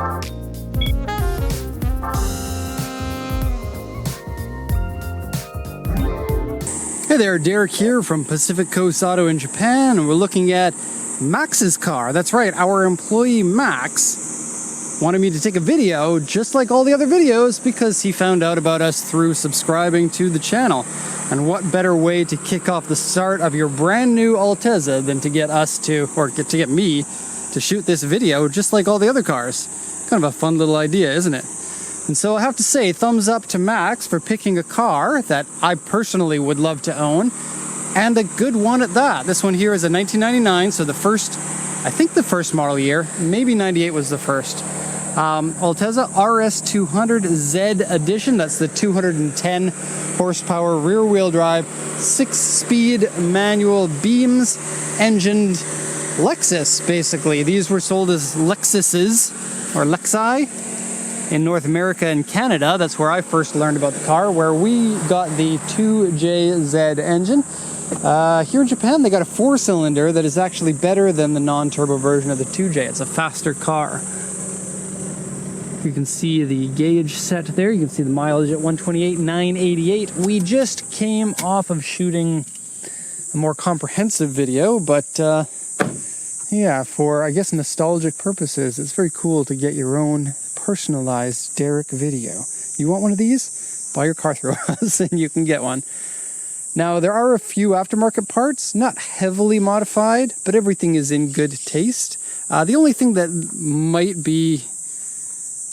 Hey there, Derek here from Pacific Coast Auto in Japan, and we're looking at Max's car. That's right, our employee Max wanted me to take a video just like all the other videos because he found out about us through subscribing to the channel. And what better way to kick off the start of your brand new Altezza than to get us to, or to get me to shoot this video just like all the other cars. Kind of a fun little idea, isn't it? And so I have to say, thumbs up to Max for picking a car that I personally would love to own, and a good one at that. This one here is a 1999, so the first, I think the first model year, maybe 98 was the first. Altezza RS200 Z Edition, that's the 210 horsepower rear wheel drive, 6-speed manual beams, engined Lexus basically. These were sold as Lexuses, or Lexi, in North America and Canada. That's where I first learned about the car, where we got the 2JZ engine. Here in Japan, they got a 4-cylinder that is actually better than the non-turbo version of the 2J. It's a faster car. You can see the gauge set there. You can see the mileage at 128,988. We just came off of shooting a more comprehensive video, but yeah, for, I guess, nostalgic purposes, it's very cool to get your own personalized Derek video. You want one of these? Buy your car through us and you can get one. Now, there are a few aftermarket parts, not heavily modified, but everything is in good taste. The only thing that might be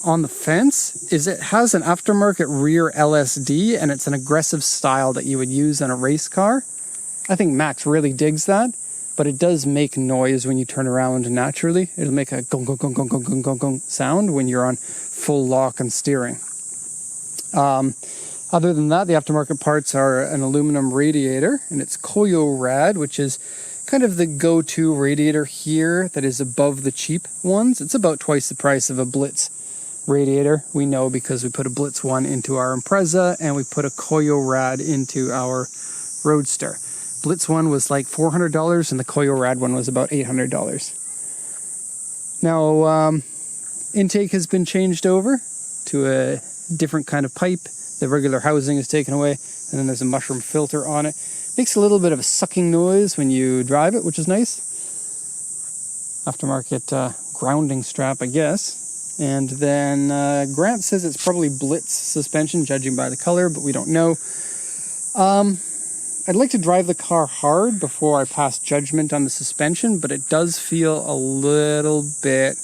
on the fence is it has an aftermarket rear LSD, and it's an aggressive style that you would use on a race car. I think Max really digs that. But it does make noise when you turn around naturally. It'll make a gong, gong, gong, gong, gong, gong, gong, gong sound when you're on full lock and steering. Other than that, the aftermarket parts are an aluminum radiator, and it's Koyo Rad, which is kind of the go-to radiator here that is above the cheap ones. It's about twice the price of a Blitz radiator. We know because we put a Blitz one into our Impreza, and we put a Koyo Rad into our Roadster. Blitz one was like $400, and the Koyo Rad one was about $800. Now, intake has been changed over to a different kind of pipe. The regular housing is taken away, and then there's a mushroom filter on it. Makes a little bit of a sucking noise when you drive it, which is nice. Aftermarket grounding strap, I guess. And then Grant says it's probably Blitz suspension, judging by the color, but we don't know. I'd like to drive the car hard before I pass judgment on the suspension, but it does feel a little bit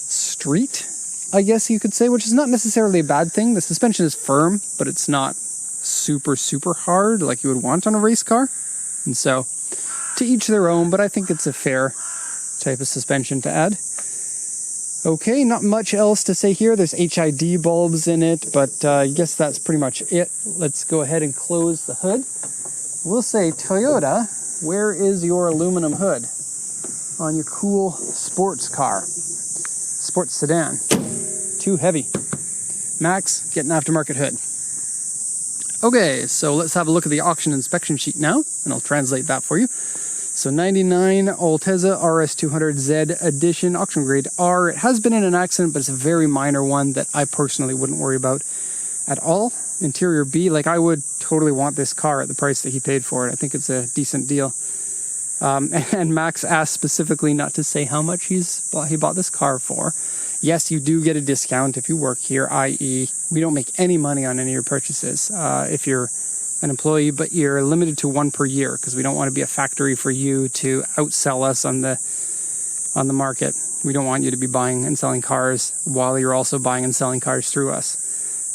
street, I guess you could say, which is not necessarily a bad thing. The suspension is firm, but it's not super, super hard like you would want on a race car. And so, to each their own, but I think it's a fair type of suspension to add. Okay, not much else to say here. There's HID bulbs in it, but I guess that's pretty much it. Let's go ahead and close the hood. We'll say, Toyota, where is your aluminum hood on your cool sports car? Sports sedan. Too heavy. Max, get an aftermarket hood. Okay, so let's have a look at the auction inspection sheet now, and I'll translate that for you. So 99 Altezza RS200 Z Edition, auction grade R. It has been in an accident, but it's a very minor one that I personally wouldn't worry about at all. Interior B, like I would totally want this car at the price that he paid for it. I think it's a decent deal. And Max asked specifically not to say how much he bought this car for. Yes, you do get a discount if you work here, i.e. we don't make any money on any of your purchases if you're an employee, but you're limited to one per year because we don't want to be a factory for you to outsell us on the market. We don't want you to be buying and selling cars while you're also buying and selling cars through us.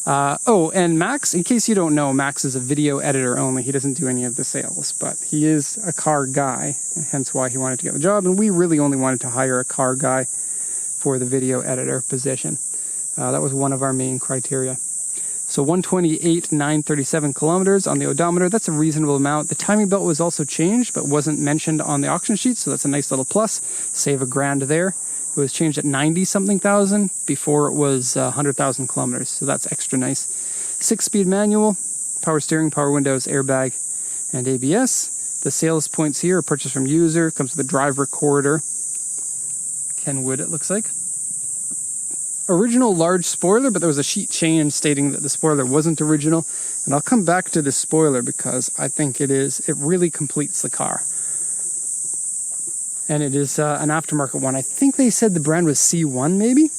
Oh, and Max, in case you don't know, Max is a video editor only. He doesn't do any of the sales, but he is a car guy, hence why he wanted to get the job. And we really only wanted to hire a car guy for the video editor position. That was one of our main criteria. So 128,937 kilometers on the odometer. That's a reasonable amount. The timing belt was also changed, but wasn't mentioned on the auction sheet, so that's a nice little plus. Save $1,000 there. It was changed at 90-something thousand before it was 100,000 kilometers, so that's extra nice. 6-speed manual, power steering, power windows, airbag, and ABS. The sales points here are purchased from user. Comes with a drive recorder. Kenwood, it looks like. original large spoiler, but there was a sheet change stating that the spoiler wasn't original. And I'll come back to this spoiler because I think it really completes the car. And it is an aftermarket one. I think they said the brand was C1 maybe.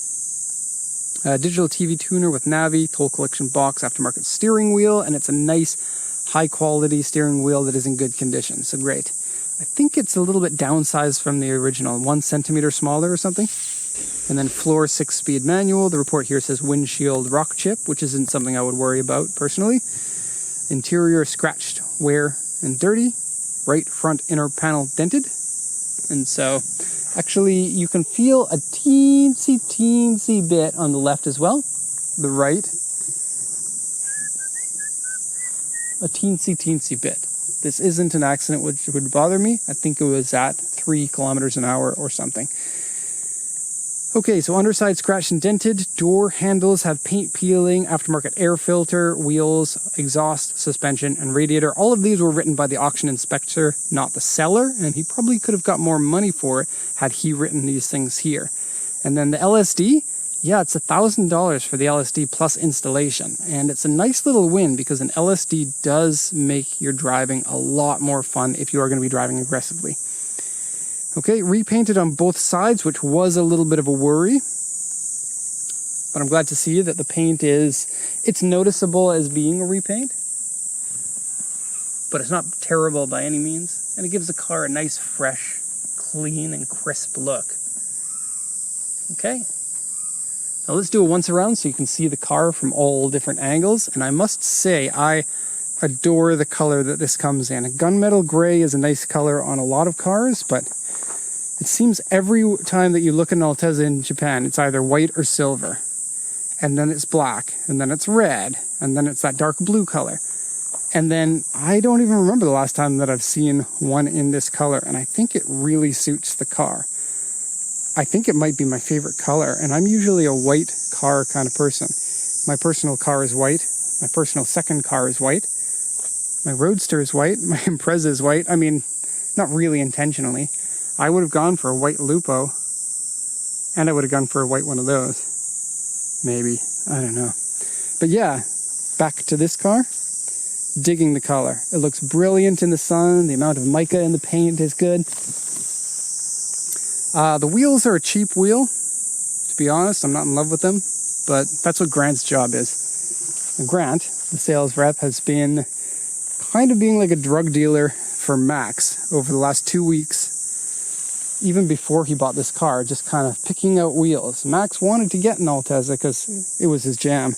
Digital TV tuner with Navi, toll collection box, aftermarket steering wheel, and it's a nice high quality steering wheel that is in good condition. So great. I think it's a little bit downsized from the original, 1 centimeter smaller or something. And then floor 6-speed manual. The report here says windshield rock chip, which isn't something I would worry about personally. Interior scratched, wear, and dirty. Right front inner panel dented. And so actually you can feel a teensy bit on the left as well. The right. A teensy bit. This isn't an accident which would bother me. I think it was at 3 kilometers an hour or something. Okay, so underside scratched and dented. Door handles have paint peeling, aftermarket air filter, wheels, exhaust, suspension, and radiator. All of these were written by the auction inspector, not the seller, and he probably could have got more money for it had he written these things here. And then the LSD, yeah, it's $1,000 for the LSD plus installation. And it's a nice little win because an LSD does make your driving a lot more fun if you are going to be driving aggressively. Okay, repainted on both sides, which was a little bit of a worry. But I'm glad to see that the paint it's noticeable as being a repaint. But it's not terrible by any means. And it gives the car a nice, fresh, clean, and crisp look. Okay. Now let's do a once around so you can see the car from all different angles. And I must say, I adore the color that this comes in. A gunmetal gray is a nice color on a lot of cars, but it seems every time that you look at an Altezza in Japan, it's either white or silver. And then it's black, and then it's red, and then it's that dark blue color. And then I don't even remember the last time that I've seen one in this color, and I think it really suits the car. I think it might be my favorite color, and I'm usually a white car kind of person. My personal car is white. My personal second car is white. My Roadster is white. My Impreza is white. I mean, not really intentionally. I would have gone for a white Lupo, and I would have gone for a white one of those. Maybe. I don't know. But yeah, back to this car. Digging the color. It looks brilliant in the sun. The amount of mica in the paint is good. The wheels are a cheap wheel. To be honest, I'm not in love with them, but that's what Grant's job is. And Grant, the sales rep, has been kind of being like a drug dealer for Max over the last 2 weeks. Even before he bought this car, just kind of picking out wheels. Max wanted to get an Altezza because it was his jam.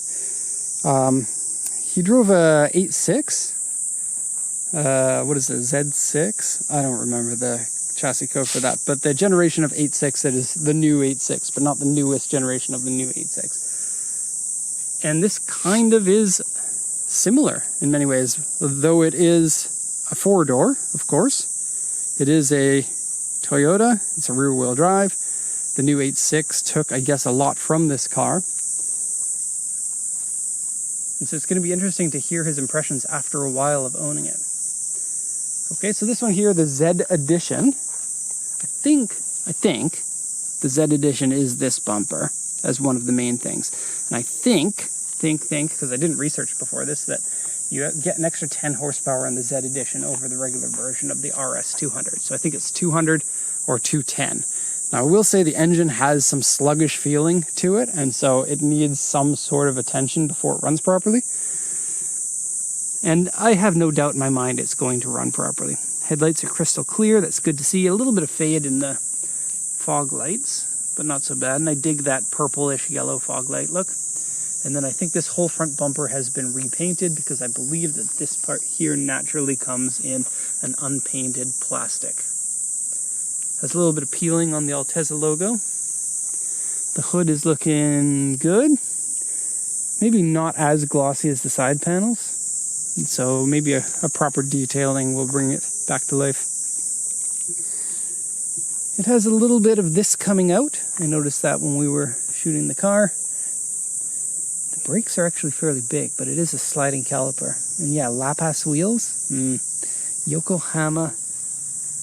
He drove a 8.6. What is it, Z6? I don't remember the chassis code for that. But the generation of 8.6 that is the new 8.6, but not the newest generation of the new 8.6. And this kind of is similar in many ways, though it is a 4-door, of course. It is a Toyota, it's a rear-wheel drive. The new 8.6 took, I guess, a lot from this car. And so it's going to be interesting to hear his impressions after a while of owning it. Okay, so this one here, the Z Edition. I think the Z Edition is this bumper as one of the main things. And I think, because I didn't research before this, that you get an extra 10 horsepower on the Z Edition over the regular version of the RS200. So I think it's 200 or 210. Now I will say the engine has some sluggish feeling to it, and so it needs some sort of attention before it runs properly. And I have no doubt in my mind it's going to run properly. Headlights are crystal clear, that's good to see. A little bit of fade in the fog lights, but not so bad. And I dig that purplish yellow fog light look. And then I think this whole front bumper has been repainted because I believe that this part here naturally comes in an unpainted plastic. Has a little bit of peeling on the Altezza logo. The hood is looking good. Maybe not as glossy as the side panels. And so maybe a proper detailing will bring it back to life. It has a little bit of this coming out. I noticed that when we were shooting the car. Brakes are actually fairly big, but it is a sliding caliper. And yeah, La Paz wheels. Yokohama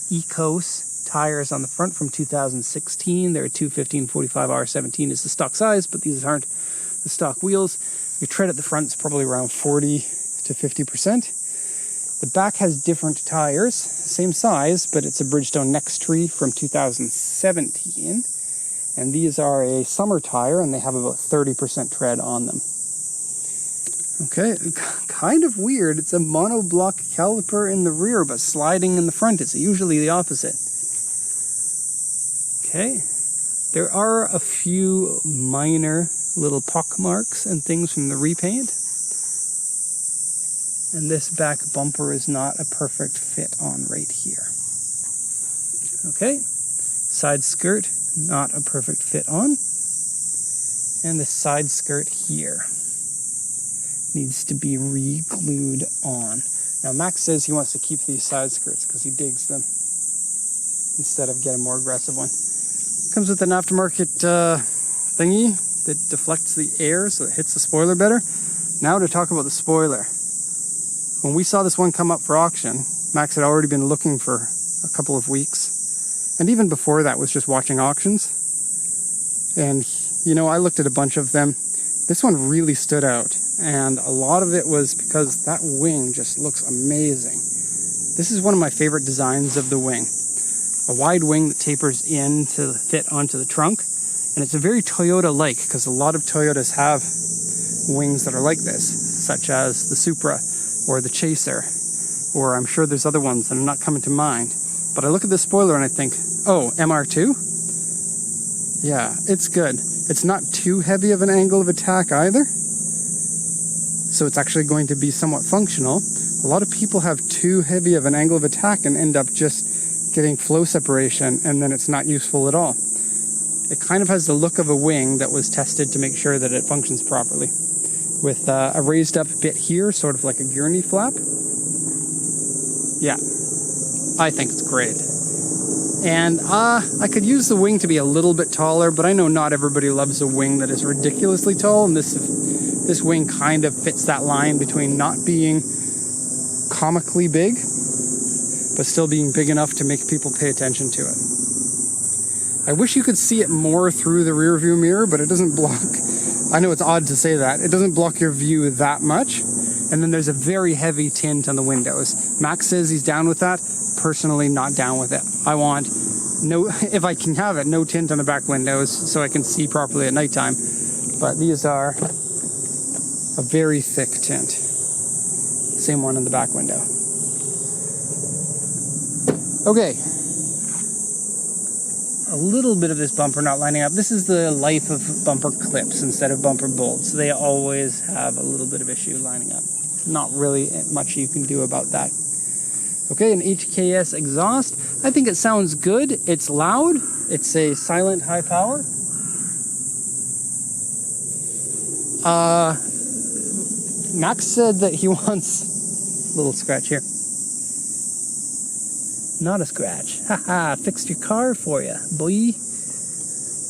Ecos tires on the front from 2016. They're 215/45 R17 is the stock size, but these aren't the stock wheels. Your tread at the front is probably around 40 to 50%. The back has different tires, same size, but it's a Bridgestone Next Tree from 2017. And these are a summer tire, and they have about 30% tread on them. Okay, kind of weird. It's a monoblock caliper in the rear, but sliding in the front. It's usually the opposite. Okay, there are a few minor little pock marks and things from the repaint. And this back bumper is not a perfect fit on right here. Okay, side skirt, not a perfect fit on. And the side skirt here needs to be re-glued on. Now Max says he wants to keep these side skirts because he digs them instead of get a more aggressive one. Comes with an aftermarket thingy that deflects the air so it hits the spoiler better. Now to talk about the spoiler. When we saw this one come up for auction, Max had already been looking for a couple of weeks. And even before that was just watching auctions. And, you know, I looked at a bunch of them. This one really stood out. And a lot of it was because that wing just looks amazing. This is one of my favorite designs of the wing. A wide wing that tapers in to fit onto the trunk. And it's a very Toyota-like, because a lot of Toyotas have wings that are like this, such as the Supra or the Chaser, or I'm sure there's other ones that are not coming to mind. But I look at this spoiler and I think, oh, MR2? Yeah, it's good. It's not too heavy of an angle of attack either. So it's actually going to be somewhat functional. A lot of people have too heavy of an angle of attack and end up just getting flow separation, and then it's not useful at all. It kind of has the look of a wing that was tested to make sure that it functions properly. With a raised up bit here, sort of like a gurney flap. Yeah, I think it's great. And I could use the wing to be a little bit taller, but I know not everybody loves a wing that is ridiculously tall, and this wing kind of fits that line between not being comically big, but still being big enough to make people pay attention to it. I wish you could see it more through the rear view mirror, but it doesn't block. I know it's odd to say that. It doesn't block your view that much. And then there's a very heavy tint on the windows. Max says he's down with that. Personally, not down with it. I want no, if I can have it, no tint on the back windows so I can see properly at nighttime. But these are a very thick tint. Same one in the back window. Okay. A little bit of this bumper not lining up. This is the life of bumper clips instead of bumper bolts. They always have a little bit of issue lining up. Not really much you can do about that. Okay, an HKS exhaust. I think it sounds good. It's loud. It's a silent high power. Max said that he wants a little scratch here. Not a scratch. Haha, fixed your car for you, boy.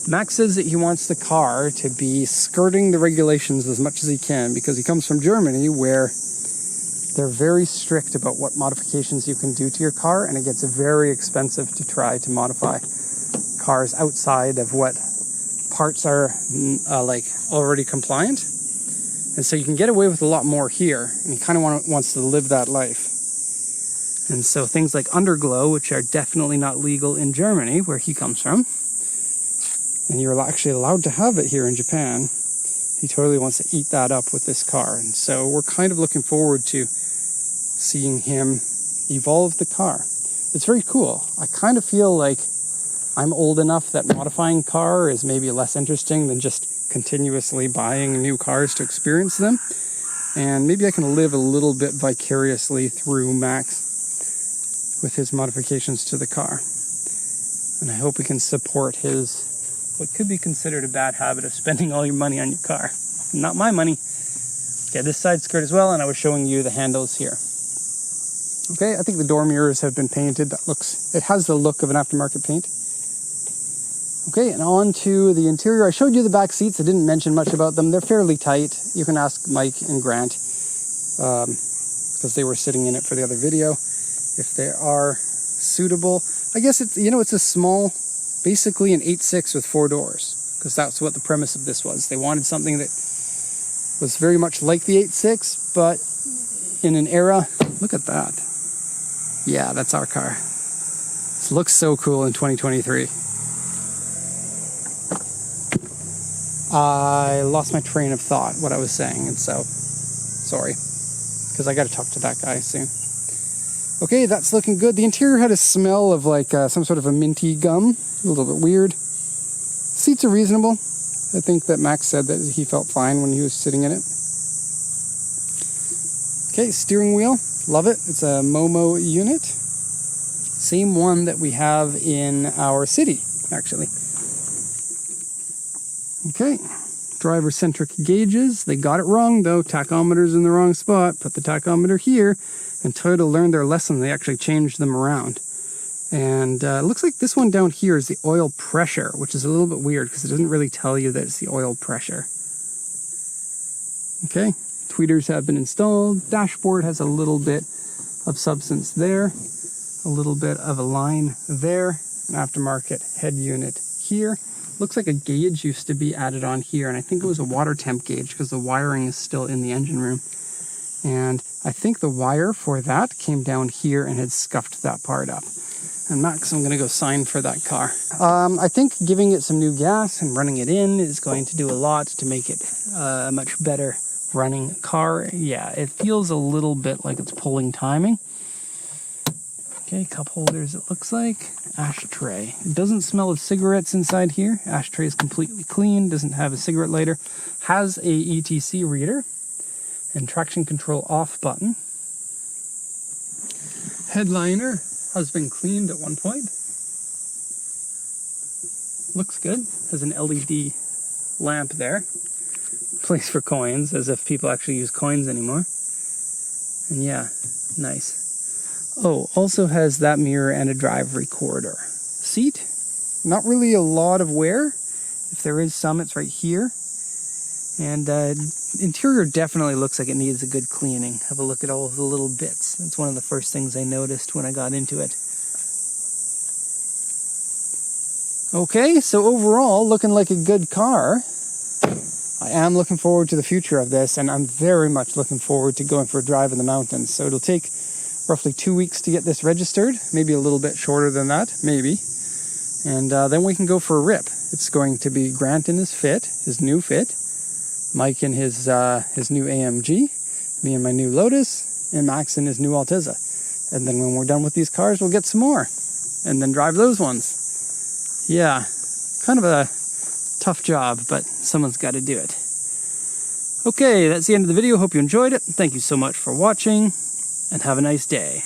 Max says that he wants the car to be skirting the regulations as much as he can because he comes from Germany where they're very strict about what modifications you can do to your car, and it gets very expensive to try to modify cars outside of what parts are like already compliant. And so you can get away with a lot more here, and he kind of wants to live that life. And so things like underglow, which are definitely not legal in Germany, where he comes from, and you're actually allowed to have it here in Japan, he totally wants to eat that up with this car. And so we're kind of looking forward to seeing him evolve the car. It's very cool. I kind of feel like I'm old enough that modifying car is maybe less interesting than just continuously buying new cars to experience them. And maybe I can live a little bit vicariously through Max with his modifications to the car. And I hope we can support his, what could be considered a bad habit of spending all your money on your car. Not my money. Okay, this side skirt as well, and I was showing you the handles here. Okay, I think the door mirrors have been painted. It has the look of an aftermarket paint. Okay, and on to the interior. I showed you the back seats. I didn't mention much about them. They're fairly tight. You can ask Mike and Grant, because they were sitting in it for the other video, if they are suitable. I guess it's, you know, it's a small, basically an 8.6 with 4 doors, because that's what the premise of this was. They wanted something that was very much like the 8.6, but in an era, look at that. Yeah, that's our car. This looks so cool in 2023. I lost my train of thought, what I was saying, and so, sorry, because I got to talk to that guy soon. Okay, that's looking good. The interior had a smell of like some sort of a minty gum, a little bit weird. Seats are reasonable. I think that Max said that he felt fine when he was sitting in it. Okay, steering wheel, love it. It's a Momo unit. Same one that we have in our city, actually. Okay, driver-centric gauges. They got it wrong though. Tachometer's in the wrong spot. Put the tachometer here. And Toyota learned their lesson. They actually changed them around. And it looks like this one down here is the oil pressure, which is a little bit weird because it doesn't really tell you that it's the oil pressure. Okay, tweeters have been installed. Dashboard has a little bit of substance there. A little bit of a line there. An aftermarket head unit here. Looks like a gauge used to be added on here, and I think it was a water temp gauge because the wiring is still in the engine room. And I think the wire for that came down here and had scuffed that part up. And Max, I'm going to go sign for that car. I think giving it some new gas and running it in is going to do a lot to make it a much better running car. Yeah, it feels a little bit like it's pulling timing. Okay, cup holders it looks like. Ashtray. It doesn't smell of cigarettes inside here. Ashtray is completely clean, doesn't have a cigarette lighter. Has a ETC reader. And traction control off button. Headliner has been cleaned at one point. Looks good. Has an LED lamp there. Place for coins, as if people actually use coins anymore. And yeah, nice. Oh, also has that mirror and a drive recorder. Seat, not really a lot of wear. If there is some, it's right here. And interior definitely looks like it needs a good cleaning. Have a look at all of the little bits. That's one of the first things I noticed when I got into it. Okay, so overall, looking like a good car. I am looking forward to the future of this, and I'm very much looking forward to going for a drive in the mountains. So it'll take roughly 2 weeks to get this registered, maybe a little bit shorter than that, maybe. And then we can go for a rip. It's going to be Grant in his Fit, his new Fit. Mike in his new AMG, me in my new Lotus, and Max in his new Altezza. And then when we're done with these cars, we'll get some more, and then drive those ones. Yeah, kind of a tough job, but someone's got to do it. Okay, that's the end of the video. Hope you enjoyed it. Thank you so much for watching, and have a nice day.